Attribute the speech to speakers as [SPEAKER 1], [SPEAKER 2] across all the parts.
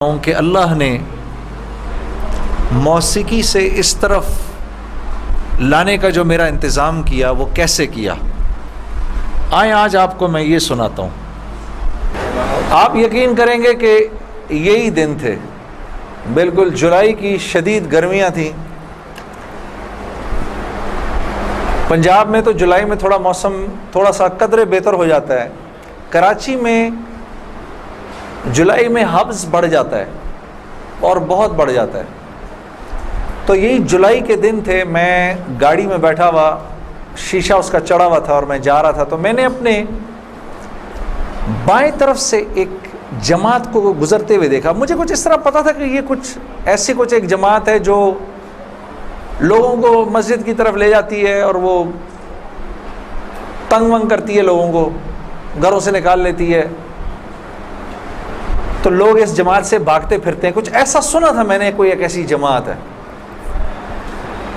[SPEAKER 1] کہ اللہ نے موسیقی سے اس طرف لانے کا جو میرا انتظام کیا وہ کیسے کیا، آئیں آج آپ کو میں یہ سناتا ہوں۔ آپ یقین کریں گے کہ یہی دن تھے، بالکل جولائی کی شدید گرمیاں تھیں۔ پنجاب میں تو جولائی میں تھوڑا موسم تھوڑا سا قدرے بہتر ہو جاتا ہے، کراچی میں جولائی میں حبس بڑھ جاتا ہے اور بہت بڑھ جاتا ہے۔ تو یہی جولائی کے دن تھے، میں گاڑی میں بیٹھا ہوا، شیشہ اس کا چڑھا ہوا تھا اور میں جا رہا تھا، تو میں نے اپنے بائیں طرف سے ایک جماعت کو گزرتے ہوئے دیکھا۔ مجھے کچھ اس طرح پتا تھا کہ یہ کچھ ایسی ایک جماعت ہے جو لوگوں کو مسجد کی طرف لے جاتی ہے اور وہ تنگ ونگ کرتی ہے، لوگوں کو گھروں سے نکال لیتی ہے، تو لوگ اس جماعت سے بھاگتے پھرتے ہیں۔ کچھ ایسا سنا تھا میں نے، کوئی ایک ایسی جماعت ہے۔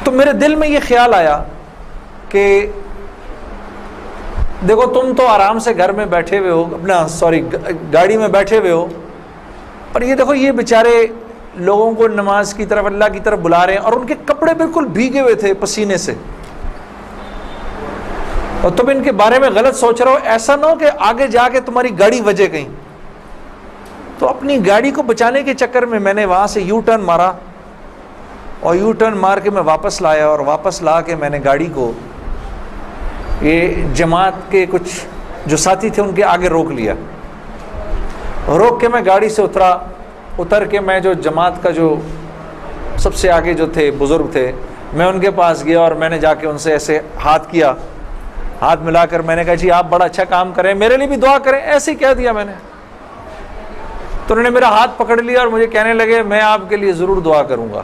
[SPEAKER 1] تو میرے دل میں یہ خیال آیا کہ دیکھو تم تو آرام سے گھر میں بیٹھے ہوئے ہو، گاڑی میں بیٹھے ہوئے ہو، اور یہ دیکھو یہ بیچارے لوگوں کو نماز کی طرف، اللہ کی طرف بلا رہے ہیں، اور ان کے کپڑے بالکل بھیگے ہوئے تھے پسینے سے، اور تم ان کے بارے میں غلط سوچ رہے ہو، ایسا نہ ہو کہ آگے جا کے تمہاری گاڑی وجے کہیں۔ تو اپنی گاڑی کو بچانے کے چکر میں میں نے وہاں سے یو ٹرن مارا، اور یو ٹرن مار کے میں واپس لایا، اور واپس لا کے میں نے گاڑی کو یہ جماعت کے کچھ جو ساتھی تھے ان کے آگے روک لیا۔ روک کے میں گاڑی سے اتر کے میں جو جماعت کا جو سب سے آگے جو تھے بزرگ تھے، میں ان کے پاس گیا اور میں نے جا کے ان سے ایسے ہاتھ ملا کر میں نے کہا جی آپ بڑا اچھا کام کریں، میرے لیے بھی دعا کریں، ایسے ہی کہہ دیا میں نے۔ تو انہوں نے میرا ہاتھ پکڑ لیا اور مجھے کہنے لگے میں آپ کے لیے ضرور دعا کروں گا۔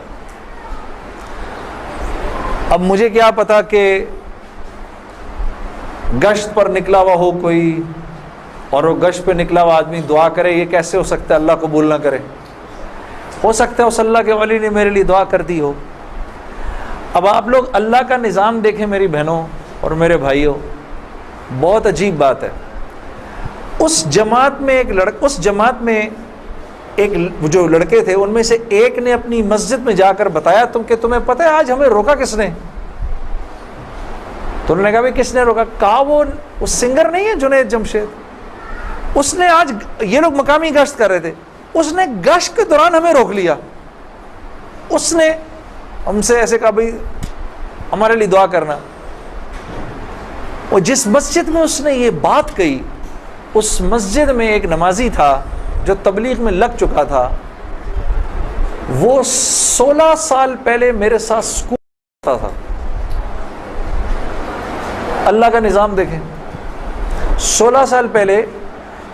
[SPEAKER 1] اب مجھے کیا پتا کہ گشت پر نکلا ہوا ہو کوئی، اور وہ گشت پہ نکلا ہوا آدمی دعا کرے، یہ کیسے ہو سکتا ہے اللہ قبول نہ کرے؟ ہو سکتا ہے اس اللہ کے ولی نے میرے لیے دعا کر دی ہو۔ اب آپ لوگ اللہ کا نظام دیکھیں میری بہنوں اور میرے بھائیوں، بہت عجیب بات ہے۔ اس جماعت میں ایک جو لڑکے تھے ان میں سے ایک نے اپنی مسجد میں جا کر بتایا تمہیں پتہ ہے آج ہمیں روکا کس نے؟ تو انہوں نے کہا بھائی کس نے روکا؟ کہا وہ سنگر نہیں ہے جنید جمشید، اس نے آج، یہ لوگ مقامی گشت کر رہے تھے، اس نے گشت کے دوران ہمیں روک لیا، اس نے ہم سے ایسے کہا بھائی ہمارے لیے دعا کرنا۔ اور جس مسجد میں اس نے یہ بات کہی، اس مسجد میں ایک نمازی تھا جو تبلیغ میں لگ چکا تھا، وہ 16 سال پہلے میرے ساتھ سکول پڑھتا تھا۔ اللہ کا نظام دیکھیں، 16 سال پہلے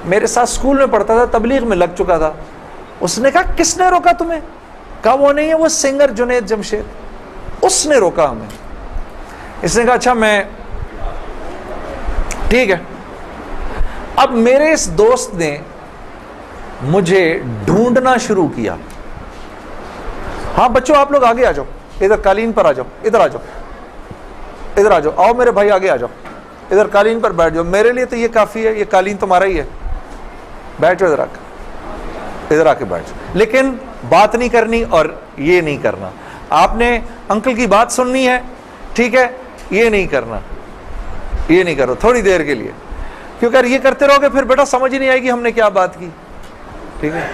[SPEAKER 1] میرے ساتھ سکول میں پڑھتا تھا، تبلیغ میں لگ چکا تھا۔ اس نے کہا کس نے روکا تمہیں؟ کہا وہ نہیں ہے، وہ سنگر جنید جمشید، اس نے روکا ہمیں۔ اس نے کہا اچھا میں ٹھیک ہے۔ اب میرے اس دوست نے مجھے ڈھونڈنا شروع کیا۔ ہاں بچوں آپ لوگ آگے آ جاؤ، ادھر قالین پر آ جاؤ، ادھر آ جاؤ، آؤ میرے بھائی آگے آ جاؤ، ادھر قالین پر بیٹھ جاؤ، میرے لیے تو یہ کافی ہے، یہ قالین تمہارا ہی ہے، بیٹھو ادھر آ کے بیٹھ جاؤ، لیکن بات نہیں کرنی اور یہ نہیں کرنا، آپ نے انکل کی بات سننی ہے، ٹھیک ہے، یہ نہیں کرو تھوڑی دیر کے لیے، کیونکہ اگر یہ کرتے رہو گے پھر بیٹا سمجھ ہی نہیں آئے گی ہم نے کیا بات کی، ٹھیک ہے۔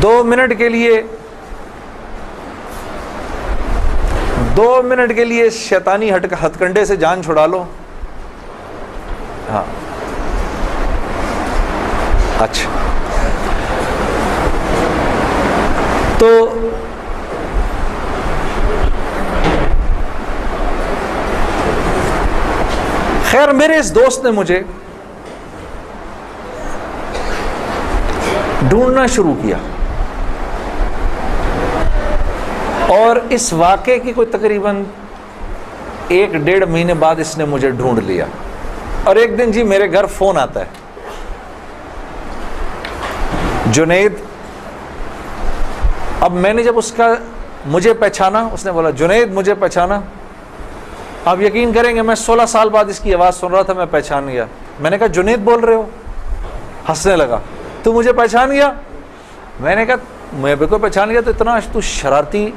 [SPEAKER 1] 2 منٹ کے لیے شیطانی ہتھ کنڈے سے جان چھڑا لو۔ ہاں اچھا، تو خیر میرے اس دوست نے مجھے ڈھونڈنا شروع کیا، اور اس واقعے کی کوئی تقریباً 1-1.5 مہینے بعد اس نے مجھے ڈھونڈ لیا، اور ایک دن جی میرے گھر فون آتا ہے، جنید۔ اب میں نے جب مجھے پہچانا، اس نے بولا جنید مجھے پہچانا، آپ یقین کریں گے میں 16 سال بعد اس کی آواز سن رہا تھا، میں پہچان گیا۔ میں نے کہا جنید بول رہے ہو؟ ہنسنے لگا، تو مجھے پہچان گیا؟ میں نے کہا میں بالکل پہچان گیا، تو اتنا تو شرارتی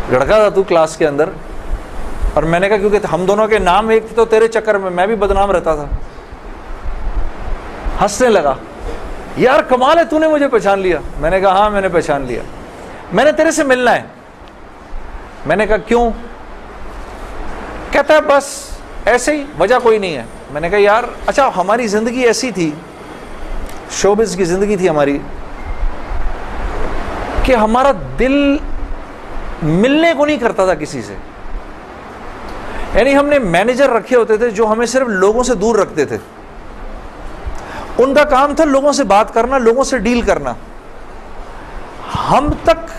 [SPEAKER 1] لڑکا تھا تو کلاس کے اندر. اور میں نے کہا کیونکہ ہم دونوں کے نام ایک تھے تو تیرے چکر میں بھی بدنام رہتا تھا. ہنسنے لگا، یار کمال ہے تو نے مجھے پہچان لیا. میں نے کہا ہاں میں نے پہچان لیا، میں نے تیرے سے ملنا ہے. میں نے کہا کیوں؟ کہتا ہے بس ایسے ہی، وجہ کوئی نہیں ہے. میں نے کہا یار اچھا ہماری زندگی ایسی تھی، شوبز کی زندگی تھی ہماری، کہ ہمارا دل ملنے کو نہیں کرتا تھا کسی سے. یعنی ہم نے مینیجر رکھے ہوتے تھے جو ہمیں صرف لوگوں سے دور رکھتے تھے. ان کا کام تھا لوگوں سے بات کرنا، لوگوں سے ڈیل کرنا، ہم تک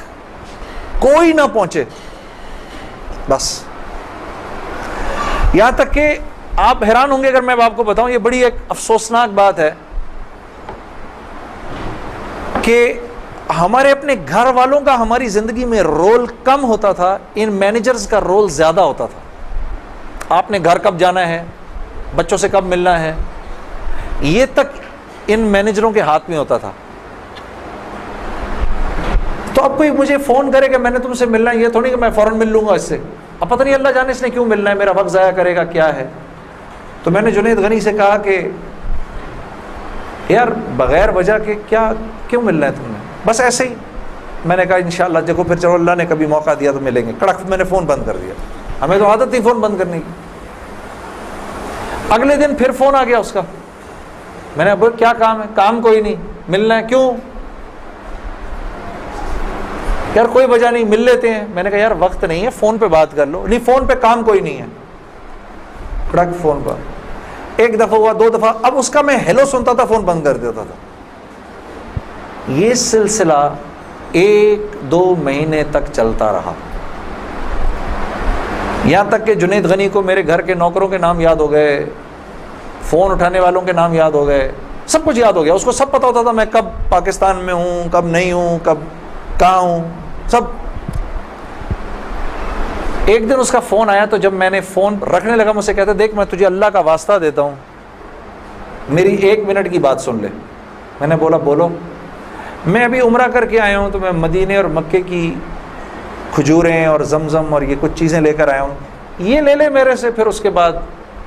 [SPEAKER 1] کوئی نہ پہنچے بس. یہاں تک کہ آپ حیران ہوں گے اگر میں آپ کو بتاؤں، یہ بڑی ایک افسوسناک بات ہے کہ ہمارے اپنے گھر والوں کا ہماری زندگی میں رول کم ہوتا تھا، ان مینیجرز کا رول زیادہ ہوتا تھا. آپ نے گھر کب جانا ہے، بچوں سے کب ملنا ہے، یہ تک ان مینیجروں کے ہاتھ میں ہوتا تھا. تو اب کوئی مجھے فون کرے کہ میں نے تم سے ملنا ہے، یہ تھوڑی کہ میں فوراً مل لوں گا اس سے. اب پتہ نہیں اللہ جانے اس نے کیوں ملنا ہے، میرا وقت ضائع کرے گا کیا ہے. تو میں نے جنید غنی سے کہا کہ یار بغیر وجہ کے کیوں ملنا ہے تم نے، بس ایسے ہی. میں نے کہا انشاءاللہ دیکھو پھر چلو اللہ نے کبھی موقع دیا تو ملیں گے. کڑک میں نے فون بند کر دیا. ہمیں تو عادت تھی فون بند کرنے کی. اگلے دن پھر فون آ گیا اس کا. میں نے بولا کیا کام ہے؟ کام کوئی نہیں، ملنا ہے. کیوں؟ یار کوئی وجہ نہیں، مل لیتے ہیں. میں نے کہا یار وقت نہیں ہے، فون پہ بات کر لو. نہیں فون پہ کام کوئی نہیں ہے. کڑک فون پر. ایک دفعہ ہوا، دو دفعہ، اب اس کا میں ہیلو سنتا تھا فون بند کر دیتا تھا. یہ سلسلہ 1-2 مہینے تک چلتا رہا، یہاں تک کہ جنید غنی کو میرے گھر کے نوکروں کے نام یاد ہو گئے، فون اٹھانے والوں کے نام یاد ہو گئے، سب کچھ یاد ہو گیا. اس کو سب پتا ہوتا تھا میں کب پاکستان میں ہوں، کب نہیں ہوں، کب کہاں ہوں، سب. ایک دن اس کا فون آیا تو جب میں نے فون رکھنے لگا مجھ سے کہتا دیکھ میں تجھے اللہ کا واسطہ دیتا ہوں، میری 1 منٹ کی بات سن لے. میں نے بولا بولو. میں ابھی عمرہ کر کے آیا ہوں تو میں مدینے اور مکے کی کھجوریں اور زمزم اور یہ کچھ چیزیں لے کر آیا ہوں، یہ لے لے میرے سے، پھر اس کے بعد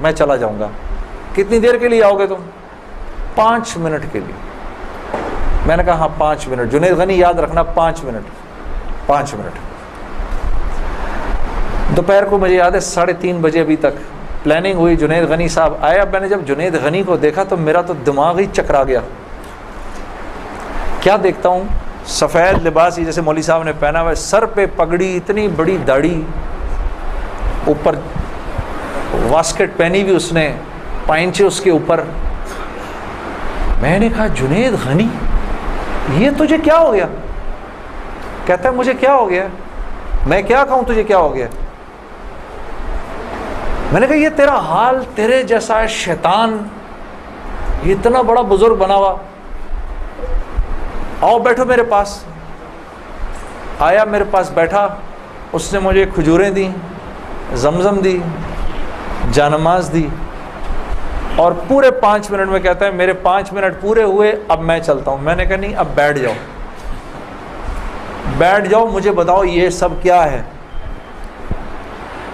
[SPEAKER 1] میں چلا جاؤں گا. کتنی دیر کے لیے آؤ گے تم؟ 5 منٹ کے لیے. میں نے کہا ہاں 5 منٹ. جنید غنی یاد رکھنا 5 منٹ. 5 منٹ. دوپہر کو مجھے یاد ہے 3:30 بجے ابھی تک پلاننگ ہوئی. جنید غنی صاحب آئے. اب میں نے جب جنید غنی کو دیکھا تو میرا تو دماغ ہی چکرا گیا. کیا دیکھتا ہوں، سفید لباس جیسے مولوی صاحب نے پہنا ہوا ہے، سر پہ پگڑی، اتنی بڑی داڑھی، اوپر واسکٹ پہنی ہوئی اس نے، پائنچے اس کے اوپر. میں نے کہا جنید غنی یہ تجھے کیا ہو گیا؟ کہتا ہے مجھے کیا ہو گیا؟ میں کیا کہوں تجھے کیا ہو گیا؟ میں نے کہا یہ تیرا حال تیرے جیسا ہے شیطان، یہ اتنا بڑا بزرگ بنا ہوا، آؤ بیٹھو میرے پاس. آیا میرے پاس بیٹھا. اس نے مجھے کھجوریں دیں، زمزم دی، جانماز دی، اور پورے 5 منٹ میں کہتا ہے میرے 5 منٹ پورے ہوئے، اب میں چلتا ہوں. میں نے کہا نہیں اب بیٹھ جاؤ، بیٹھ جاؤ، مجھے بتاؤ یہ سب کیا ہے.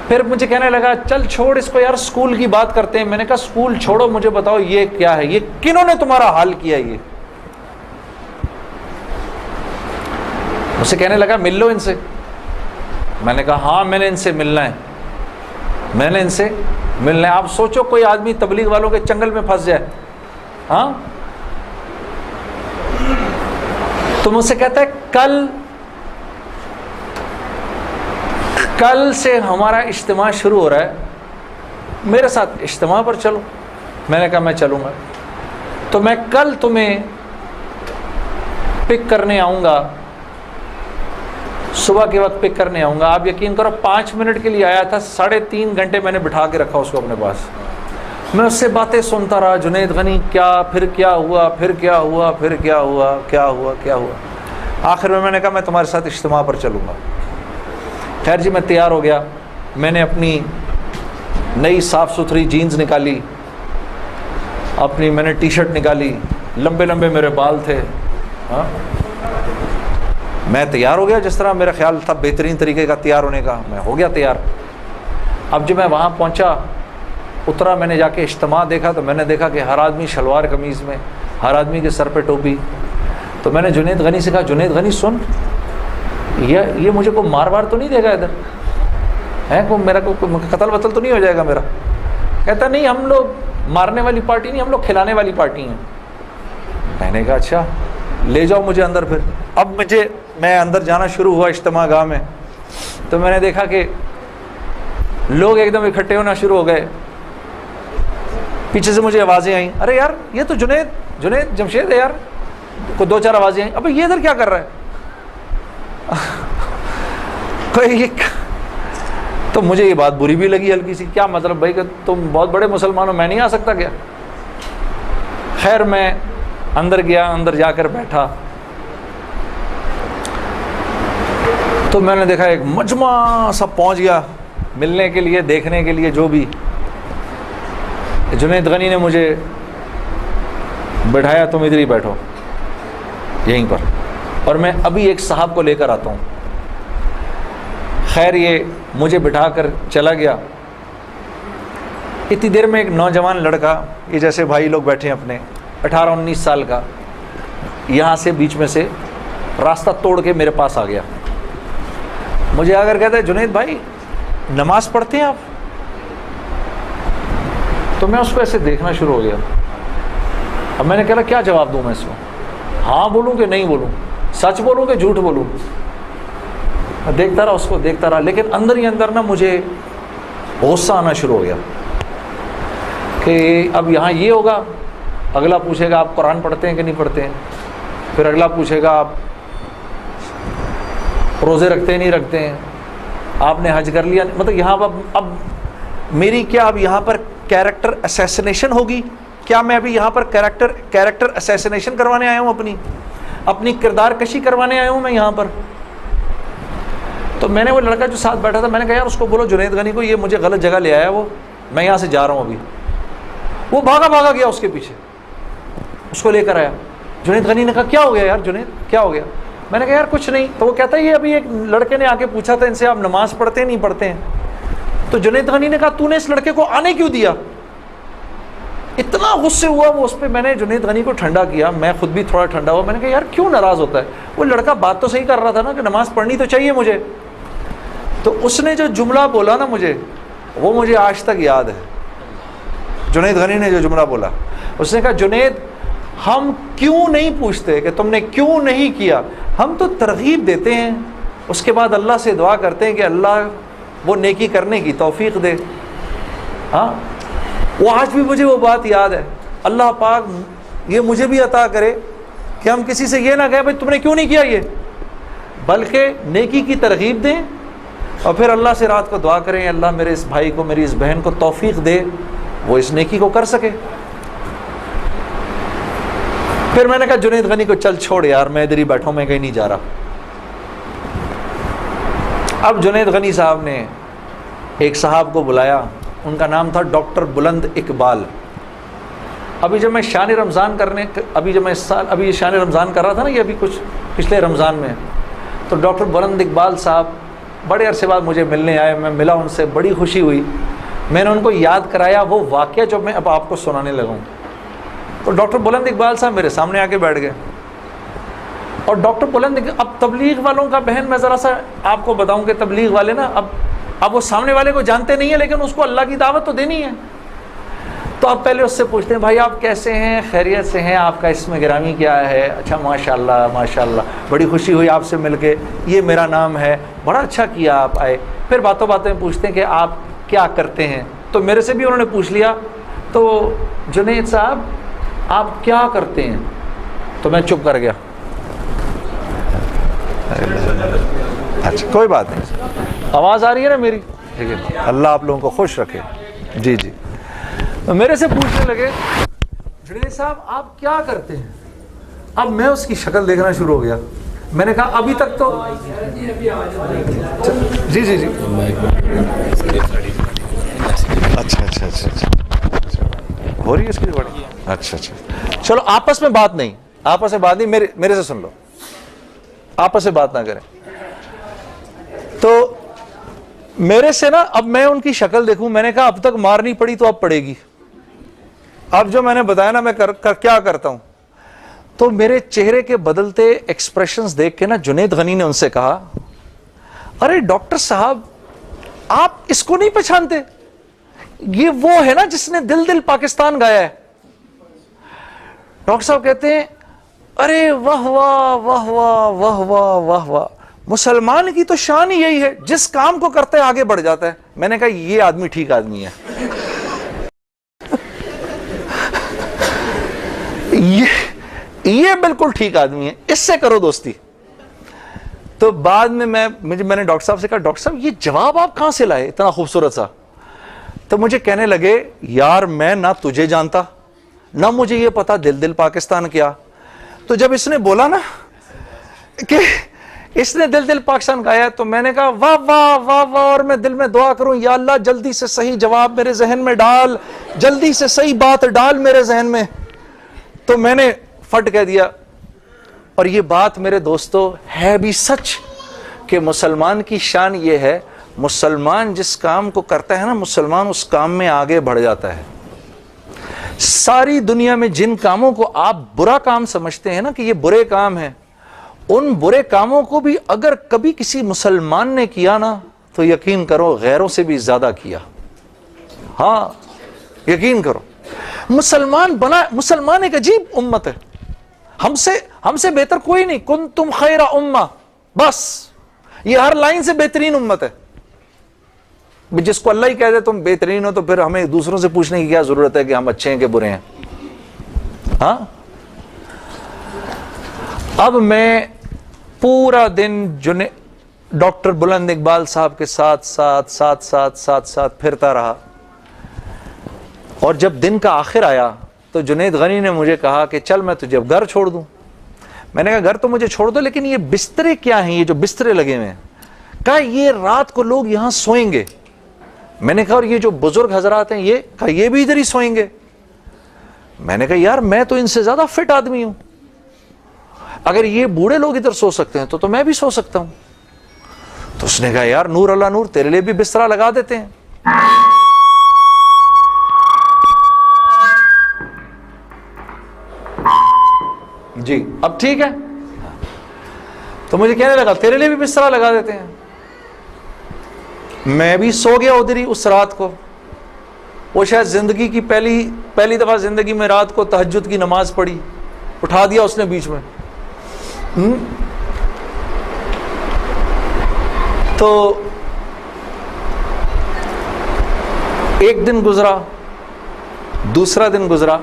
[SPEAKER 1] پھر مجھے کہنے لگا چل چھوڑ اس کو یار، اسکول کی بات کرتے ہیں. میں نے کہا اسکول چھوڑو، مجھے بتاؤ یہ کیا ہے، یہ کنہوں نے تمہارا حال کیا؟ یہ مجھ سے کہنے لگا مل لو ان سے. میں نے کہا ہاں میں نے ان سے ملنا ہے، میں نے ان سے ملنا ہے. آپ سوچو کوئی آدمی تبلیغ والوں کے چنگل میں پھنس جائے، ہاں. تو مجھ سے کہتا ہے کل سے ہمارا اجتماع شروع ہو رہا ہے، میرے ساتھ اجتماع پر چلو. میں نے کہا میں چلوں گا. تو میں کل تمہیں پک کرنے آؤں گا، صبح کے وقت پک کرنے آؤں گا. آپ یقین کرو 5 منٹ کے لیے آیا تھا، 3.5 گھنٹے میں نے بٹھا کے رکھا اس کو اپنے پاس. میں اس سے باتیں سنتا رہا، جنید غنی کیا، پھر کیا ہوا، پھر کیا ہوا، پھر کیا ہوا، کیا ہوا، کیا ہوا. آخر میں نے کہا میں تمہارے ساتھ اجتماع پر چلوں گا. خیر جی میں تیار ہو گیا. میں نے اپنی نئی صاف ستھری جینز نکالی، میں نے ٹی شرٹ نکالی، لمبے لمبے میرے بال تھے. ہاں میں تیار ہو گیا جس طرح میرا خیال تھا بہترین طریقے کا تیار ہونے کا, میں ہو گیا تیار. اب جب میں وہاں پہنچا, اترا, میں نے جا کے اجتماع دیکھا تو میں نے دیکھا کہ ہر آدمی شلوار قمیض میں, ہر آدمی کے سر پہ ٹوپی. تو میں نے جنید غنی سے کہا, جنید غنی سن, یہ مجھے کو مار وار تو نہیں دے گا ادھر ہے, کو میرا کو قتل وتل تو نہیں ہو جائے گا میرا؟ کہتا نہیں, ہم لوگ مارنے والی پارٹی نہیں, ہم لوگ کھلانے والی پارٹی ہیں. میں نے کہا اچھا لے جاؤ مجھے اندر. پھر اب میں اندر جانا شروع ہوا اجتماع گاہ میں, تو میں نے دیکھا کہ لوگ ایک دم اکٹھے ہونا شروع ہو گئے. پیچھے سے مجھے آوازیں آئیں, ارے یار یہ تو جنید جمشید ہے یار. کو دو چار آوازیں آئیں, ابھی یہ ادھر کیا کر رہا ہے؟ تو مجھے یہ بات بری بھی لگی ہلکی سی, کیا مطلب بھائی کہ تم بہت بڑے مسلمان ہو, میں نہیں آ سکتا کیا؟ خیر میں اندر گیا, اندر جا کر بیٹھا تو میں نے دیکھا ایک مجمع سب پہنچ گیا ملنے کے لیے, دیکھنے کے لیے جو بھی. جنید غنی نے مجھے بٹھایا, تم ادھر ہی بیٹھو یہیں پر, اور میں ابھی ایک صاحب کو لے کر آتا ہوں. خیر یہ مجھے بٹھا کر چلا گیا. اتنی دیر میں ایک نوجوان لڑکا, یہ جیسے بھائی لوگ بیٹھے ہیں اپنے, 18-19 سال کا, یہاں سے بیچ میں سے راستہ توڑ کے میرے پاس آ گیا. مجھے آ کر کہتا ہے, جنید بھائی نماز پڑھتے ہیں آپ؟ تو میں اس کو ایسے دیکھنا شروع ہو گیا. اب میں نے کہا کیا جواب دوں میں اس کو, ہاں بولوں کہ نہیں بولوں, سچ بولوں کہ جھوٹ بولوں؟ دیکھتا رہا اس کو, دیکھتا رہا, لیکن اندر ہی اندر نا مجھے غصہ آنا شروع ہو گیا کہ اب یہاں یہ ہوگا, اگلا پوچھے گا آپ قرآن پڑھتے ہیں کہ نہیں پڑھتے ہیں, پھر اگلا پوچھے گا آپ روزے رکھتے ہیں نہیں رکھتے ہیں, آپ نے حج کر لیا. مطلب یہاں اب میری کیا اب یہاں پر کیریکٹر اسیسنیشن ہوگی کیا؟ میں ابھی یہاں پر کیریکٹر اسیسنیشن کروانے آیا ہوں, اپنی کردار کشی کروانے آیا ہوں میں یہاں پر. تو میں نے وہ لڑکا جو ساتھ بیٹھا تھا, میں نے کہا یار اس کو بولو جنید غنی کو, یہ مجھے غلط جگہ لے آیا, وہ میں یہاں سے جا رہا ہوں ابھی. وہ بھاگا گیا اس کے پیچھے, اس کو لے کر آیا. جنید غنی نے کہا کیا ہو گیا یار جنید, کیا ہو گیا؟ میں نے کہا یار کچھ نہیں. تو وہ کہتا ہے یہ ابھی ایک لڑکے نے آ کے پوچھا تھا ان سے آپ نماز پڑھتے ہیں نہیں پڑھتے ہیں. تو جنید غنی نے کہا تو نے اس لڑکے کو آنے کیوں دیا؟ اتنا غصے ہوا وہ اس پہ. میں نے جنید غنی کو ٹھنڈا کیا, میں خود بھی تھوڑا ٹھنڈا ہوا. میں نے کہا یار کیوں ناراض ہوتا ہے؟ وہ لڑکا بات تو صحیح کر رہا تھا نا کہ نماز پڑھنی تو چاہیے مجھے. تو اس نے جو جملہ بولا نا مجھے, وہ مجھے آج تک یاد ہے. جنید غنی نے جو جملہ بولا, اس نے کہا جنید ہم کیوں نہیں پوچھتے کہ تم نے کیوں نہیں کیا, ہم تو ترغیب دیتے ہیں, اس کے بعد اللہ سے دعا کرتے ہیں کہ اللہ وہ نیکی کرنے کی توفیق دے. ہاں وہ آج بھی مجھے وہ بات یاد ہے. اللہ پاک یہ مجھے بھی عطا کرے کہ ہم کسی سے یہ نہ کہیں بھائی تم نے کیوں نہیں کیا یہ, بلکہ نیکی کی ترغیب دیں اور پھر اللہ سے رات کو دعا کریں اللہ میرے اس بھائی کو, میری اس بہن کو توفیق دے وہ اس نیکی کو کر سکے. پھر میں نے کہا جنید غنی کو چل چھوڑ یار, میں ادھر ہی بیٹھا ہوں, میں کہیں نہیں جا رہا. اب جنید غنی صاحب نے ایک صاحب کو بلایا, ان کا نام تھا ڈاکٹر بلند اقبال. ابھی جب میں شان رمضان ابھی شان رمضان کر رہا تھا نا, یہ ابھی کچھ پچھلے رمضان میں, تو ڈاکٹر بلند اقبال صاحب بڑے عرصے بعد مجھے ملنے آئے. میں ملا ان سے, بڑی خوشی ہوئی. میں نے ان کو یاد کرایا وہ واقعہ جو میں اب آپ کو سنانے لگا ہوں. تو ڈاکٹر بلند اقبال صاحب میرے سامنے آ کے بیٹھ گئے. اور ڈاکٹر بلند, اب تبلیغ والوں کا بہن میں ذرا سا آپ کو بتاؤں کہ تبلیغ والے نا اب وہ سامنے والے کو جانتے نہیں ہیں, لیکن اس کو اللہ کی دعوت تو دینی ہے. تو آپ پہلے اس سے پوچھتے ہیں بھائی آپ کیسے ہیں, خیریت سے ہیں, آپ کا اسم گرامی کیا ہے؟ اچھا ماشاء اللہ بڑی خوشی ہوئی آپ سے مل کے, یہ میرا نام ہے, بڑا اچھا کیا آپ آئے. پھر باتوں میں پوچھتے ہیں کہ آپ کیا کرتے ہیں. تو میرے سے بھی انہوں نے پوچھ لیا. تو جنید صاحب آپ کیا کرتے ہیں؟ تو میں چپ کر گیا. اچھا کوئی بات نہیں, آواز آ رہی ہے نا میری؟ ٹھیک ہے, اللہ آپ لوگوں کو خوش رکھے. جی میرے سے پوچھنے لگے جنید صاحب آپ کیا کرتے ہیں. اب میں اس کی شکل دیکھنا شروع ہو گیا. میں نے کہا ابھی تک تو جی اچھا ہو رہی ہے اس کی ریکارڈنگ؟ اچھا اچھا، چلو آپس میں بات نہیں، میرے سے سن لو، آپس میں بات نہ کریں. تو میرے سے نا اب میں ان کی شکل دیکھوں، میں نے کہا اب تک مار نہیں پڑی تو اب پڑے گی. اب جو میں نے بتایا نا میں کیا کرتا ہوں، تو میرے چہرے کے بدلتے ایکسپریشنز دیکھ کے نا جنید غنی نے ان سے کہا ارے ڈاکٹر صاحب آپ اس کو نہیں پہچانتے، یہ وہ ہے نا جس نے دل دل پاکستان گایا ہے. ڈاکٹر صاحب کہتے ہیں ارے واہ واہ واہ واہ واہ واہ واہ واہ، مسلمان کی تو شان ہی یہی ہے، جس کام کو کرتے ہے آگے بڑھ جاتا ہے. میں نے کہا یہ آدمی ٹھیک آدمی ہے، یہ بالکل ٹھیک آدمی ہے، اس سے کرو دوستی. تو بعد میں میں نے ڈاکٹر صاحب سے کہا ڈاکٹر صاحب یہ جواب آپ کہاں سے لائے اتنا خوبصورت سا؟ تو مجھے کہنے لگے یار میں نہ تجھے جانتا نہ مجھے یہ پتا دل دل پاکستان کیا. تو جب اس نے بولا نا کہ اس نے دل دل پاکستان گایا تو میں نے کہا واہ واہ واہ واہ، اور میں دل میں دعا کروں یا اللہ جلدی سے صحیح جواب میرے ذہن میں ڈال، جلدی سے صحیح بات ڈال میرے ذہن میں. تو میں نے فٹ کہہ دیا. اور یہ بات میرے دوستو ہے بھی سچ کہ مسلمان کی شان یہ ہے، مسلمان جس کام کو کرتا ہے نا مسلمان اس کام میں آگے بڑھ جاتا ہے. ساری دنیا میں جن کاموں کو آپ برا کام سمجھتے ہیں نا کہ یہ برے کام ہیں، ان برے کاموں کو بھی اگر کبھی کسی مسلمان نے کیا نا تو یقین کرو غیروں سے بھی زیادہ کیا. ہاں یقین کرو، مسلمان ایک عجیب امت ہے، ہم سے بہتر کوئی نہیں. کنتم خیر امہ، بس یہ ہر لائن سے بہترین امت ہے. جس کو اللہ ہی کہہ دے تم بہترین ہو تو پھر ہمیں دوسروں سے پوچھنے کی کیا ضرورت ہے کہ ہم اچھے ہیں کہ برے ہیں. ہاں اب میں پورا دن ڈاکٹر بلند اقبال صاحب کے ساتھ پھرتا رہا. اور جب دن کا آخر آیا تو جنید غنی نے مجھے کہا کہ چل میں تجھے اب گھر چھوڑ دوں. میں نے کہا گھر تو مجھے چھوڑ دو لیکن یہ بسترے کیا ہیں، یہ جو بسترے لگے ہوئے ہیں؟ کہا یہ رات کو لوگ یہاں سوئیں گے. میں نے کہا اور یہ جو بزرگ حضرات ہیں یہ بھی ادھر ہی سوئیں گے. میں نے کہا یار میں تو ان سے زیادہ فٹ آدمی ہوں، اگر یہ بوڑھے لوگ ادھر سو سکتے ہیں تو میں بھی سو سکتا ہوں. تو اس نے کہا یار نور اللہ نور، تیرے لیے بھی بسترا لگا دیتے ہیں. جی اب ٹھیک ہے. تو مجھے کہنے لگا تیرے لیے بھی بسترا لگا دیتے ہیں. میں بھی سو گیا ادھر ہی اس رات کو. وہ شاید زندگی کی پہلی دفعہ زندگی میں رات کو تہجد کی نماز پڑھی، اٹھا دیا اس نے بیچ میں. تو ایک دن گزرا، دوسرا دن گزرا،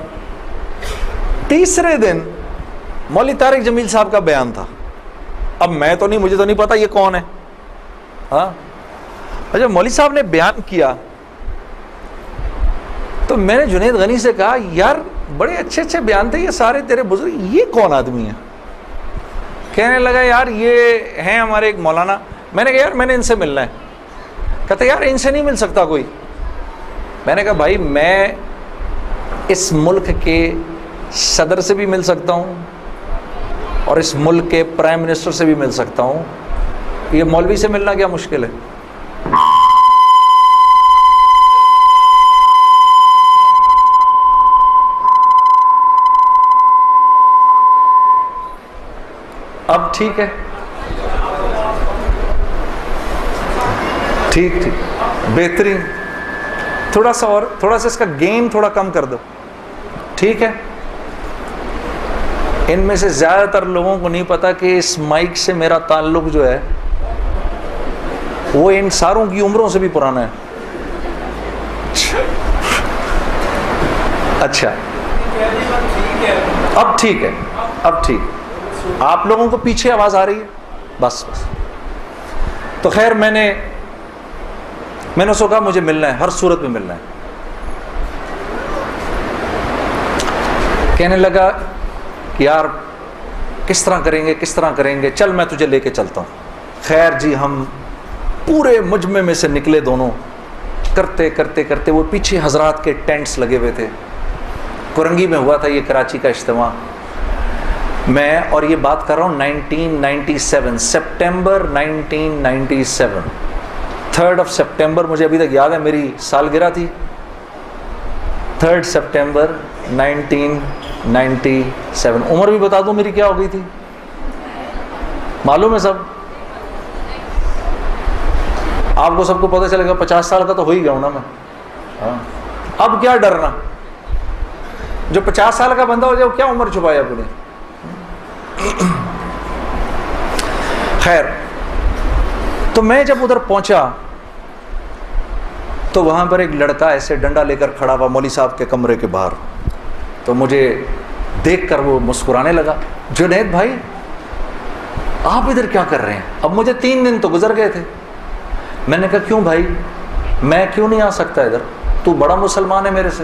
[SPEAKER 1] تیسرے دن مولوی طارق جمیل صاحب کا بیان تھا. اب مجھے تو نہیں پتا یہ کون ہے. ہاں اچھا مولوی صاحب نے بیان کیا تو میں نے جنید غنی سے کہا یار بڑے اچھے اچھے بیان تھے یہ سارے تیرے بزرگ، یہ کون آدمی ہے؟ کہنے لگا یار یہ ہیں ہمارے ایک مولانا. میں نے کہا یار میں نے ان سے ملنا ہے. کہتا یار ان سے نہیں مل سکتا کوئی. میں نے کہا بھائی میں اس ملک کے صدر سے بھی مل سکتا ہوں اور اس ملک کے پرائم منسٹر سے بھی مل سکتا ہوں، یہ مولوی سے ملنا کیا مشکل ہے؟ اب ٹھیک ہے، ٹھیک بہترین. تھوڑا سا اس کا گین تھوڑا کم کر دو. ٹھیک ہے. ان میں سے زیادہ تر لوگوں کو نہیں پتا کہ اس مائک سے میرا تعلق جو ہے وہ ان ساروں کی عمروں سے بھی پرانا ہے. اچھا اب ٹھیک ہے، اب ٹھیک. آپ لوگوں کو پیچھے آواز آ رہی ہے؟ بس. تو خیر میں نے اس کو کہا مجھے ملنا ہے، ہر صورت میں ملنا ہے. کہنے لگا کہ یار کس طرح کریں گے، چل میں تجھے لے کے چلتا ہوں. خیر جی ہم پورے مجمع میں سے نکلے دونوں، کرتے وہ پیچھے حضرات کے ٹینٹس لگے ہوئے تھے. کرنگی میں ہوا تھا یہ کراچی کا اجتماع. میں اور یہ بات کر رہا ہوں 1997 سپٹمبر 1997 3rd of سپٹمبر مجھے ابھی تک یاد ہے, میری سالگرہ تھی 3rd سپٹمبر 1997. عمر بھی بتا دوں میری کیا ہو گئی تھی, معلوم ہے سب آپ کو, سب کو پتہ چلے گا. 50 سال کا تو ہو ہی گیا ہوں نا میں. اب کیا ڈرنا, جو 50 سال کا بندہ ہو جائے وہ کیا عمر چھپایا اپنے. خیر, تو میں جب ادھر پہنچا تو وہاں پر ایک لڑکا ایسے ڈنڈا لے کر کھڑا ہوا مولوی صاحب کے کمرے کے باہر. تو مجھے دیکھ کر وہ مسکرانے لگا, جنید بھائی آپ ادھر کیا کر رہے ہیں؟ اب مجھے 3 دن تو گزر گئے تھے. میں نے کہا کیوں بھائی, میں کیوں نہیں آ سکتا ادھر, تو بڑا مسلمان ہے میرے سے.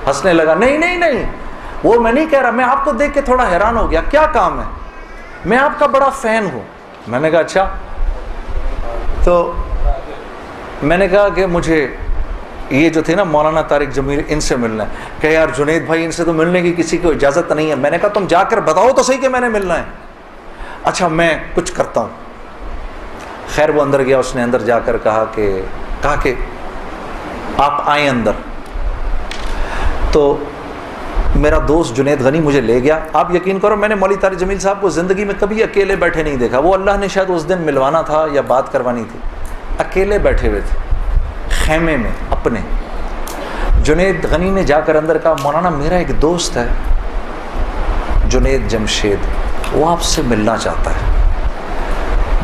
[SPEAKER 1] ہنسنے لگا, نہیں نہیں نہیں, وہ میں نہیں کہہ رہا, میں آپ کو دیکھ کے تھوڑا حیران ہو گیا, کیا کام ہے؟ میں آپ کا بڑا فین ہوں. میں نے کہا اچھا. تو میں نے کہا کہ مجھے یہ جو تھے نا مولانا طارق جمیل, ان سے ملنا ہے. کہ یار جنید بھائی ان سے تو ملنے کی کسی کو اجازت نہیں ہے. میں نے کہا تم جا کر بتاؤ تو صحیح کہ میں نے ملنا ہے. اچھا میں کچھ کرتا ہوں. خیر وہ اندر گیا, اس نے اندر جا کر کہا کہ آپ آئیں اندر. تو میرا دوست جنید غنی مجھے لے گیا. آپ یقین کرو میں نے مولوی طارق جمیل صاحب کو زندگی میں کبھی اکیلے بیٹھے نہیں دیکھا. وہ اللہ نے شاید اس دن ملوانا تھا یا بات کروانی تھی, اکیلے بیٹھے ہوئے تھے خیمے میں اپنے. جنید غنی نے جا کر اندر کہا مولانا میرا ایک دوست ہے جنید جمشید, وہ آپ سے ملنا چاہتا ہے.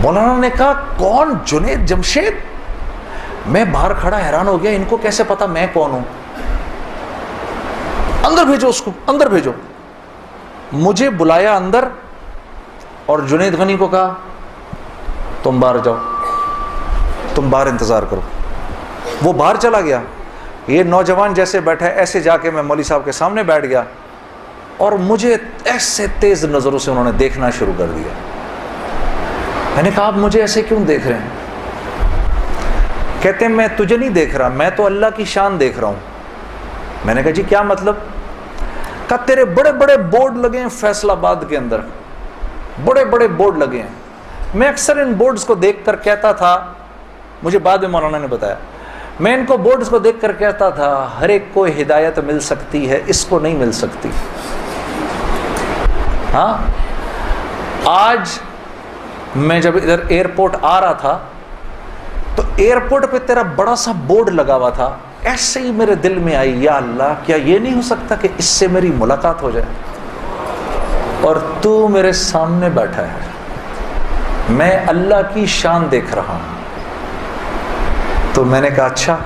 [SPEAKER 1] مولانا نے کہا کون جنید جمشید؟ میں باہر کھڑا حیران ہو گیا, ان کو کیسے پتا میں کون ہوں؟ اندر بھیجو اس کو, اندر بھیجو. مجھے بلایا اندر اور جنید غنی کو کہا تم باہر جاؤ, تم باہر انتظار کرو. وہ باہر چلا گیا. یہ نوجوان جیسے بیٹھا ہے ایسے جا کے میں مولوی صاحب کے سامنے بیٹھ گیا, اور مجھے ایسے تیز نظروں سے انہوں نے دیکھنا شروع کر دیا. میں نے کہا آپ مجھے ایسے کیوں دیکھ رہے ہیں؟ کہتے ہیں میں تجھے نہیں دیکھ رہا, میں تو اللہ کی شان دیکھ رہا ہوں. میں نے کہا جی کیا مطلب؟ کہا تیرے بڑے بڑے بورڈ لگے ہیں فیصل آباد کے اندر, بڑے بڑے بورڈ لگے ہیں. میں اکثر ان بورڈز کو دیکھ کر کہتا تھا, مجھے بعد میں مولانا نے بتایا, میں ان کو بورڈز کو دیکھ کر کہتا تھا ہر ایک کو ہدایت مل سکتی ہے, اس کو نہیں مل سکتی. ہاں آج میں جب ادھر ایئرپورٹ آ رہا تھا تو ایئرپورٹ پہ تیرا بڑا سا بورڈ لگا ہوا تھا, ایسے ہی میرے دل میں آئی یا اللہ کیا یہ نہیں ہو سکتا کہ اس سے میری ملاقات ہو جائے, اور تو میرے سامنے بیٹھا ہے, میں اللہ کی شان دیکھ رہا ہوں. تو میں نے کہا اچھا.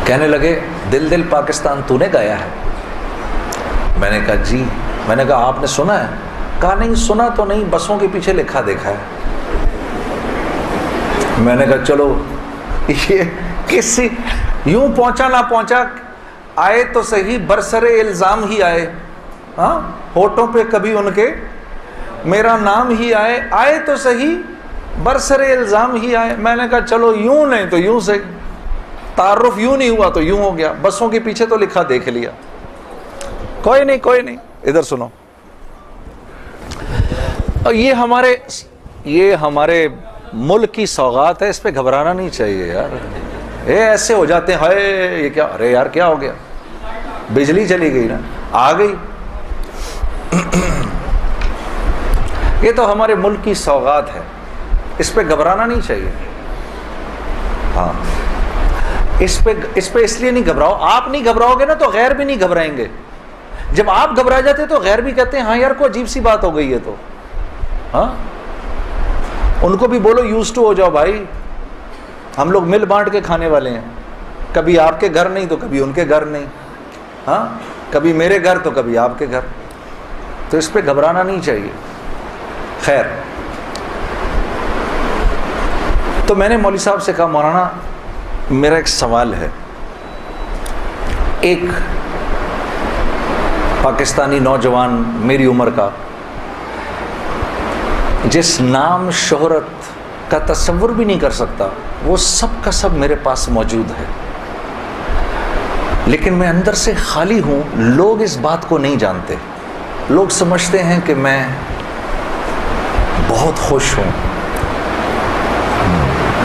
[SPEAKER 1] کہنے لگے دل دل پاکستان تو نے گایا ہے. میں نے کہا جی. میں نے کہا آپ نے سنا ہے؟ کہا نہیں سنا تو نہیں, بسوں کے پیچھے لکھا دیکھا ہے. میں نے کہا چلو یہ کسی یوں پہنچا نہ پہنچا, آئے تو صحیح برسر الزام ہی آئے. ہاں ہوٹوں پہ کبھی ان کے میرا نام ہی آئے, آئے تو صحیح برسر الزام ہی آئے. میں نے کہا چلو یوں نہیں تو یوں سے, تعارف یوں نہیں ہوا تو یوں ہو گیا, بسوں کے پیچھے تو لکھا دیکھ لیا. کوئی نہیں کوئی نہیں, ادھر سنو. اور یہ ہمارے ملک کی سوغات ہے, اس پہ گھبرانا نہیں چاہیے یار. ایسے ہو جاتے ہیں ہائے یہ کیا, ارے یار کیا ہو گیا, بجلی چلی گئی نا, آ گئی. یہ تو ہمارے ملک کی سوغات ہے, اس پہ گھبرانا نہیں چاہیے. ہاں اس پہ اس لیے نہیں گھبراؤ, آپ نہیں گھبراؤ گے نا تو غیر بھی نہیں گھبرائیں گے. جب آپ گھبرا جاتے تو غیر بھی کہتے ہیں ہاں یار کوئی عجیب سی بات ہو گئی ہے. تو ہاں ان کو بھی بولو یوز ٹو ہو جاؤ بھائی, ہم لوگ مل بانٹ کے کھانے والے ہیں, کبھی آپ کے گھر نہیں تو کبھی ان کے گھر نہیں. ہاں کبھی میرے گھر تو کبھی آپ کے گھر, تو اس پہ گھبرانا نہیں چاہیے. خیر تو میں نے مولوی صاحب سے کہا مولانا میرا ایک سوال ہے. ایک پاکستانی نوجوان میری عمر کا, جس نام شہرت کا تصور بھی نہیں کر سکتا، وہ سب کا سب میرے پاس موجود ہے، لیکن میں اندر سے خالی ہوں۔ لوگ اس بات کو نہیں جانتے، لوگ سمجھتے ہیں کہ میں بہت خوش ہوں،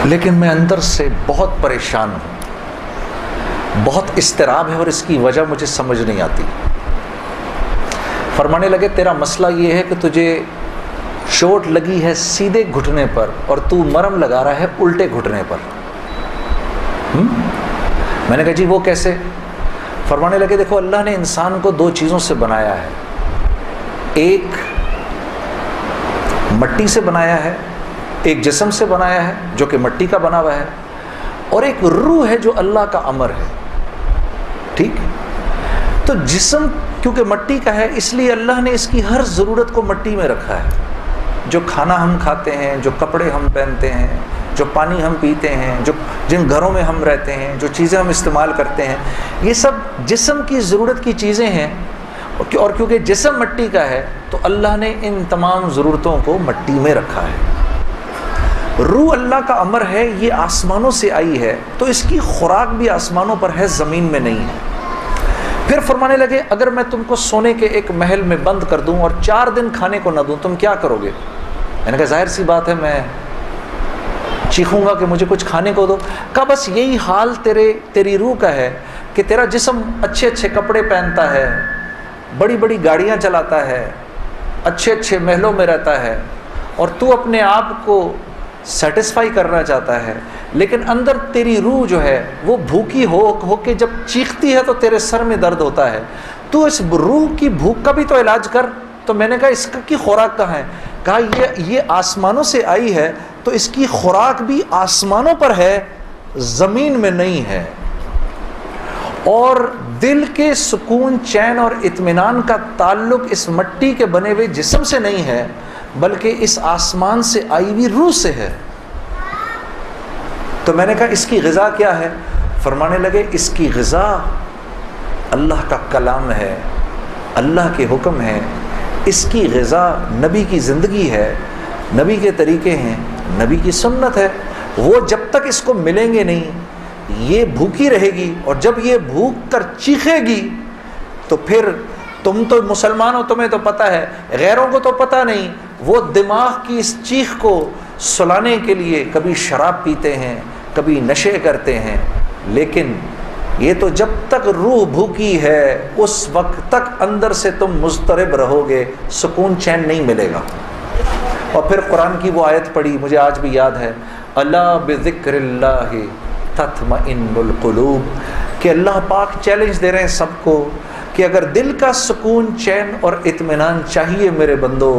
[SPEAKER 1] لیکن میں اندر سے بہت پریشان ہوں، بہت اضطراب ہے، اور اس کی وجہ مجھے سمجھ نہیں آتی۔ فرمانے لگے تیرا مسئلہ یہ ہے کہ تجھے چوٹ لگی ہے سیدھے گھٹنے پر اور تو مرہم لگا رہا ہے الٹے گھٹنے پر۔ میں نے کہا جی وہ کیسے؟ فرمانے لگے دیکھو اللہ نے انسان کو دو چیزوں سے بنایا ہے، ایک مٹی سے بنایا ہے، ایک جسم سے بنایا ہے جو کہ مٹی کا بنا ہوا ہے، اور ایک روح ہے جو اللہ کا امر ہے، ٹھیک؟ تو جسم کیونکہ مٹی کا ہے اس لیے اللہ نے اس کی ہر ضرورت کو مٹی میں رکھا ہے۔ جو کھانا ہم کھاتے ہیں، جو کپڑے ہم پہنتے ہیں، جو پانی ہم پیتے ہیں، جو جن گھروں میں ہم رہتے ہیں، جو چیزیں ہم استعمال کرتے ہیں، یہ سب جسم کی ضرورت کی چیزیں ہیں، اور کیونکہ جسم مٹی کا ہے تو اللہ نے ان تمام ضرورتوں کو مٹی میں رکھا ہے۔ روح اللہ کا امر ہے، یہ آسمانوں سے آئی ہے تو اس کی خوراک بھی آسمانوں پر ہے، زمین میں نہیں ہے۔ پھر فرمانے لگے اگر میں تم کو سونے کے ایک محل میں بند کر دوں اور 4 دن کھانے کو نہ دوں تم کیا کرو گے؟ میں نے کہا ظاہر سی بات ہے میں چیخوں گا کہ مجھے کچھ کھانے کو دو۔ کہا بس یہی حال تیری روح کا ہے کہ تیرا جسم اچھے اچھے کپڑے پہنتا ہے، بڑی بڑی گاڑیاں چلاتا ہے، اچھے اچھے محلوں میں رہتا ہے، اور تو اپنے آپ کو سیٹسفائی کرنا چاہتا ہے، لیکن اندر تیری روح جو ہے وہ بھوکی ہو کے جب چیختی ہے تو تیرے سر میں درد ہوتا ہے، تو اس روح کی بھوک کا بھی تو علاج کر۔ تو میں نے کہا اس کی خوراک کہاں ہے؟ کہا یہ آسمانوں سے آئی ہے تو اس کی خوراک بھی آسمانوں پر ہے، زمین میں نہیں ہے۔ اور دل کے سکون، چین اور اطمینان کا تعلق اس مٹی کے بنے ہوئے جسم سے نہیں ہے بلکہ اس آسمان سے آئی ہوئی روح سے ہے۔ تو میں نے کہا اس کی غذا کیا ہے؟ فرمانے لگے اس کی غذا اللہ کا کلام ہے، اللہ کے حکم ہے، اس کی غذا نبی کی زندگی ہے، نبی کے طریقے ہیں، نبی کی سنت ہے۔ وہ جب تک اس کو ملیں گے نہیں یہ بھوکی رہے گی، اور جب یہ بھوک کر چیخے گی تو پھر تم تو مسلمان ہو، تمہیں تو پتہ ہے، غیروں کو تو پتہ نہیں، وہ دماغ کی اس چیخ کو سلانے کے لیے کبھی شراب پیتے ہیں، کبھی نشے کرتے ہیں، لیکن یہ تو جب تک روح بھوکی ہے اس وقت تک اندر سے تم مضطرب رہو گے، سکون چین نہیں ملے گا۔ اور پھر قرآن کی وہ آیت پڑھی مجھے آج بھی یاد ہے، الا بذکر اللہ تطمئن القلوب، کہ اللہ پاک چیلنج دے رہے ہیں سب کو کہ اگر دل کا سکون، چین اور اطمینان چاہیے میرے بندو،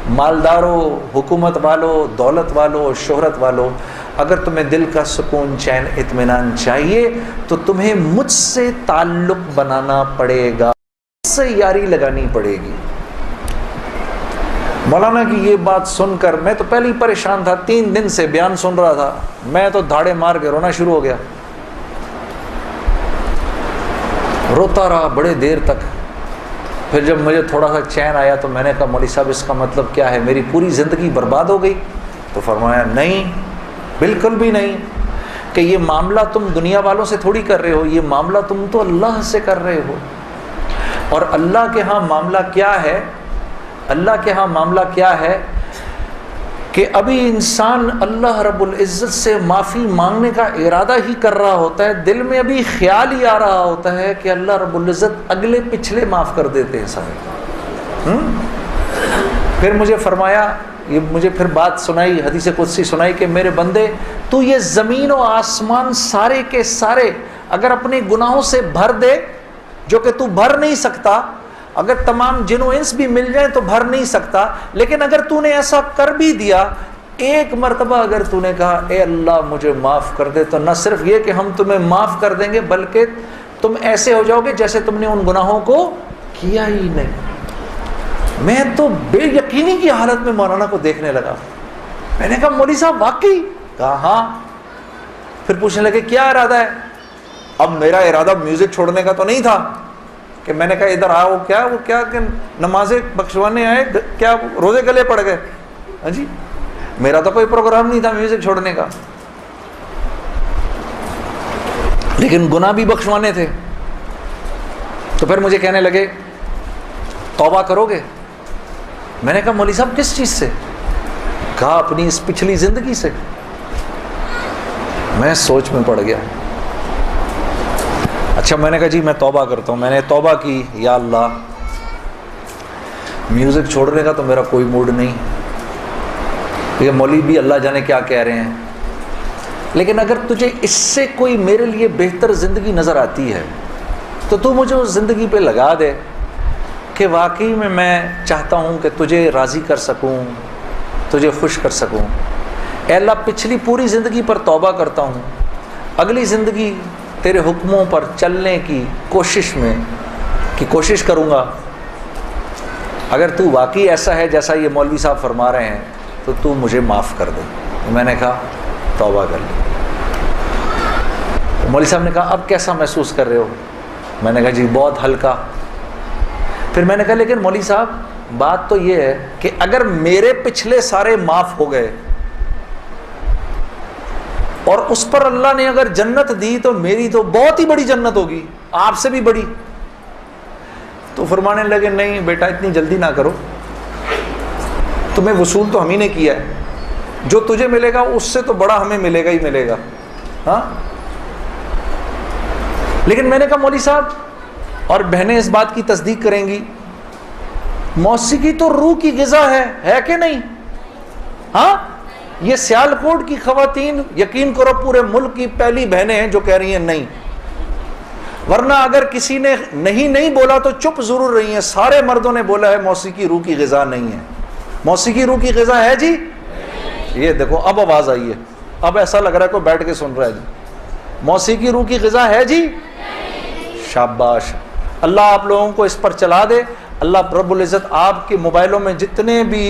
[SPEAKER 1] مالداروں، حکومت والوں، دولت والوں، شہرت والوں، اگر تمہیں دل کا سکون، چین، اطمینان چاہیے تو تمہیں مجھ سے تعلق بنانا پڑے گا، مجھ سے یاری لگانی پڑے گی۔ مولانا کی یہ بات سن کر میں تو پہلے ہی پریشان تھا، 3 دن سے بیان سن رہا تھا، میں تو دھاڑے مار کے رونا شروع ہو گیا، روتا رہا بڑے دیر تک۔ پھر جب مجھے تھوڑا سا چین آیا تو میں نے کہا مولوی صاحب اس کا مطلب کیا ہے، میری پوری زندگی برباد ہو گئی؟ تو فرمایا نہیں، بالکل بھی نہیں، کہ یہ معاملہ تم دنیا والوں سے تھوڑی کر رہے ہو، یہ معاملہ تم تو اللہ سے کر رہے ہو۔ اور اللہ کے ہاں معاملہ کیا ہے؟ اللہ کے ہاں معاملہ کیا ہے کہ ابھی انسان اللہ رب العزت سے معافی مانگنے کا ارادہ ہی کر رہا ہوتا ہے، دل میں ابھی خیال ہی آ رہا ہوتا ہے کہ اللہ رب العزت اگلے پچھلے معاف کر دیتے ہیں سارے۔ پھر مجھے فرمایا، یہ مجھے پھر بات سنائی، حدیث قدسی سنائی کہ میرے بندے تو یہ زمین و آسمان سارے کے سارے اگر اپنے گناہوں سے بھر دے، جو کہ تو بھر نہیں سکتا، اگر تمام جن و انس بھی مل جائیں تو بھر نہیں سکتا، لیکن اگر تو نے ایسا کر بھی دیا، ایک مرتبہ اگر تو نے کہا اے اللہ مجھے معاف کر دے، تو نہ صرف یہ کہ ہم تمہیں معاف کر دیں گے بلکہ تم ایسے ہو جاؤ گے جیسے تم نے ان گناہوں کو کیا ہی نہیں۔ میں تو بے یقینی کی حالت میں مولانا کو دیکھنے لگا، میں نے کہا مولوی صاحب واقعی؟ کہا ہاں۔ پھر پوچھنے لگے کیا ارادہ ہے؟ اب میرا ارادہ میوزک چھوڑنے کا تو نہیں تھا کہ میں نے کہا ادھر آؤ، کیا کہ نمازیں بخشوانے آئے، کیا روزے گلے پڑ گئے؟ ہاں جی، میرا تو کوئی پروگرام نہیں تھا میوزک چھوڑنے کا، لیکن گناہ بھی بخشوانے تھے۔ تو پھر مجھے کہنے لگے توبہ کرو گے؟ میں نے کہا مولوی صاحب کس چیز سے؟ کہا اپنی اس پچھلی زندگی سے۔ میں سوچ میں پڑ گیا۔ اچھا میں نے کہا جی میں توبہ کرتا ہوں۔ میں نے توبہ کی، یا اللہ میوزک چھوڑنے کا تو میرا کوئی موڈ نہیں، یہ مولوی بھی اللہ جانے کیا کہہ رہے ہیں، لیکن اگر تجھے اس سے کوئی میرے لیے بہتر زندگی نظر آتی ہے تو تو مجھے اس زندگی پہ لگا دے کہ واقعی میں چاہتا ہوں کہ تجھے راضی کر سکوں، تجھے خوش کر سکوں۔ اے اللہ پچھلی پوری زندگی پر توبہ کرتا ہوں، اگلی زندگی تیرے حکموں پر چلنے کی کوشش کروں گا۔ اگر تو واقعی ایسا ہے جیسا یہ مولوی صاحب فرما رہے ہیں تو تو مجھے معاف کر دے۔ میں نے کہا توبہ کر لی۔ مولوی صاحب نے کہا اب کیسا محسوس کر رہے ہو؟ میں نے کہا جی بہت ہلکا۔ پھر میں نے کہا لیکن مولوی صاحب بات تو یہ ہے کہ اگر میرے پچھلے سارے معاف ہو گئے اور اس پر اللہ نے اگر جنت دی تو میری تو بہت ہی بڑی جنت ہوگی، آپ سے بھی بڑی۔ تو فرمانے لگے نہیں بیٹا اتنی جلدی نہ کرو، تمہیں وصول تو ہم ہی نے کیا ہے، جو تجھے ملے گا اس سے تو بڑا ہمیں ملے گا ہی ملے گا۔ ہاں لیکن میں نے کہا مولوی صاحب، اور بہنیں اس بات کی تصدیق کریں گی، موسیقی تو روح کی غذا ہے کہ نہیں؟ ہاں یہ سیالکوٹ کی خواتین یقین کرو پورے ملک کی پہلی بہنیں ہیں جو کہہ رہی ہیں نہیں، ورنہ اگر کسی نے نہیں بولا تو چپ ضرور رہی ہیں، سارے مردوں نے بولا ہے موسیقی روح کی غذا نہیں ہے۔ موسیقی روح کی غذا ہے جی؟ یہ دیکھو اب آواز آئی ہے، اب ایسا لگ رہا ہے کوئی بیٹھ کے سن رہا ہے جی۔ موسیقی روح کی غذا ہے جی؟ شاباش، اللہ آپ لوگوں کو اس پر چلا دے۔ اللہ رب العزت آپ کے موبائلوں میں جتنے بھی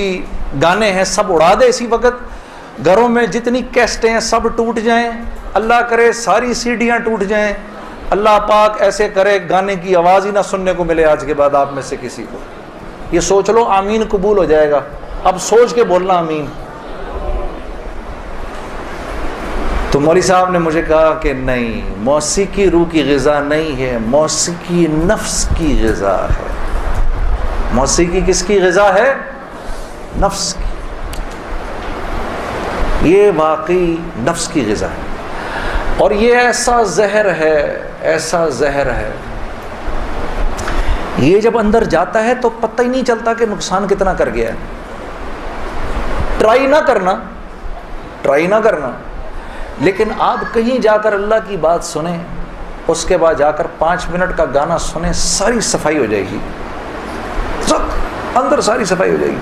[SPEAKER 1] گانے ہیں سب اڑا دے اسی وقت، گھروں میں جتنی کیسٹیں ہیں سب ٹوٹ جائیں، اللہ کرے ساری سیڈیاں ٹوٹ جائیں، اللہ پاک ایسے کرے گانے کی آواز ہی نہ سننے کو ملے آج کے بعد آپ میں سے کسی کو۔ یہ سوچ لو آمین قبول ہو جائے گا، اب سوچ کے بولنا آمین۔ تو مولوی صاحب نے مجھے کہا کہ نہیں، موسیقی روح کی غذا نہیں ہے، موسیقی نفس کی غذا ہے۔ موسیقی کس کی غذا ہے؟ نفس کی۔ یہ واقعی نفس کی غذا ہے، اور یہ ایسا زہر ہے، ایسا زہر ہے، یہ جب اندر جاتا ہے تو پتہ ہی نہیں چلتا کہ نقصان کتنا کر گیا ہے۔ ٹرائی نہ کرنا، لیکن آپ کہیں جا کر اللہ کی بات سنیں، اس کے بعد جا کر 5 منٹ کا گانا سنیں، ساری صفائی ہو جائے گی، سب اندر ساری صفائی ہو جائے گی۔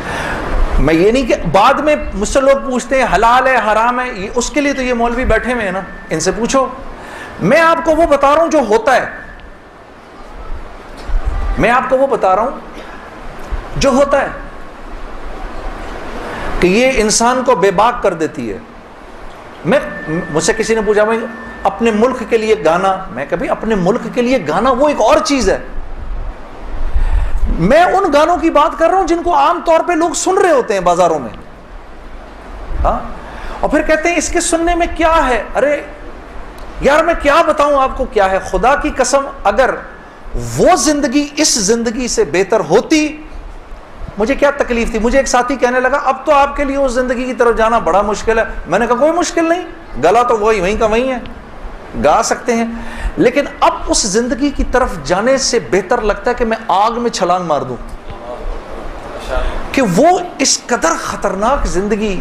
[SPEAKER 1] میں یہ نہیں کہ بعد میں مجھ سے لوگ پوچھتے ہیں حلال ہے حرام ہے، اس کے لیے تو یہ مولوی بیٹھے ہوئے ہیں نا، ان سے پوچھو۔ میں آپ کو وہ بتا رہا ہوں جو ہوتا ہے، میں آپ کو وہ بتا رہا ہوں جو ہوتا ہے، کہ یہ انسان کو بے باک کر دیتی ہے۔ مجھ سے کسی نے پوچھا بھائی اپنے ملک کے لیے گانا، میں کبھی اپنے ملک کے لیے گانا وہ ایک اور چیز ہے، میں ان گانوں کی بات کر رہا ہوں جن کو عام طور پہ لوگ سن رہے ہوتے ہیں بازاروں میں، ہاں، اور پھر کہتے ہیں اس کے سننے میں کیا ہے۔ ارے یار میں کیا بتاؤں آپ کو کیا ہے، خدا کی قسم اگر وہ زندگی اس زندگی سے بہتر ہوتی مجھے کیا تکلیف تھی۔ مجھے ایک ساتھی کہنے لگا اب تو آپ کے لیے اس زندگی کی طرف جانا بڑا مشکل ہے۔ میں نے کہا کوئی مشکل نہیں، گلا تو وہیں کا وہیں ہے، گا سکتے ہیں، لیکن اب اس زندگی کی طرف جانے سے بہتر لگتا ہے کہ میں آگ میں چھلانگ مار دوں، کہ وہ اس قدر خطرناک زندگی،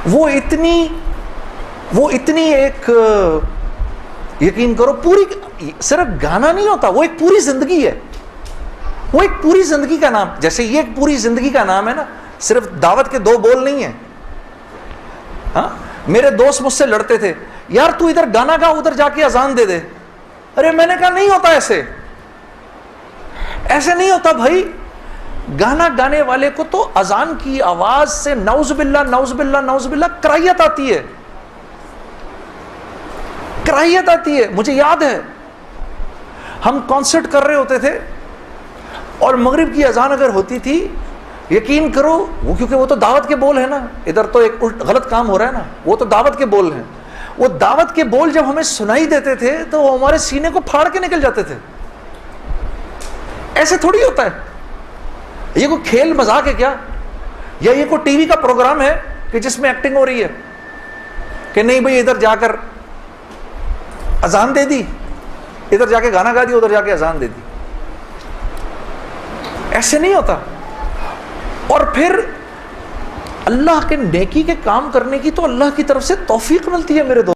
[SPEAKER 1] وہ اتنی ایک، یقین کرو پوری، صرف گانا نہیں ہوتا، وہ ایک پوری زندگی ہے، وہ ایک پوری زندگی کا نام، جیسے یہ ایک پوری زندگی کا نام ہے نا، صرف دعوت کے 2 بول نہیں ہیں۔ ہاں میرے دوست مجھ سے لڑتے تھے، یار تو ادھر گانا گا ادھر جا کے اذان دے دے۔ ارے میں نے کہا نہیں ہوتا ایسے نہیں ہوتا بھائی، گانا گانے والے کو تو اذان کی آواز سے نعوذ باللہ نعوذ باللہ نعوذ باللہ کراہیت آتی ہے، کراہیت آتی ہے۔ مجھے یاد ہے ہم کانسرٹ کر رہے ہوتے تھے اور مغرب کی اذان اگر ہوتی تھی یقین کرو وہ، کیونکہ وہ تو دعوت کے بول ہیں نا، ادھر تو ایک غلط کام ہو رہا ہے نا، وہ تو دعوت کے بول ہیں. وہ دعوت کے بول جب ہمیں سنائی دیتے تھے تو وہ ہمارے سینے کو پھاڑ کے نکل جاتے تھے. ایسے تھوڑی ہوتا ہے. یہ کوئی کھیل مذاق ہے کیا؟ یا یہ کوئی ٹی وی کا پروگرام ہے کہ جس میں ایکٹنگ ہو رہی ہے کہ نہیں بھئی ادھر جا کر اذان دے دی، ادھر جا کے گانا گا دی، ادھر جا کے اذان دے دی. ایسے نہیں ہوتا. اور پھر اللہ کے نیکی کے کام کرنے کی تو اللہ کی طرف سے توفیق ملتی ہے میرے دوست.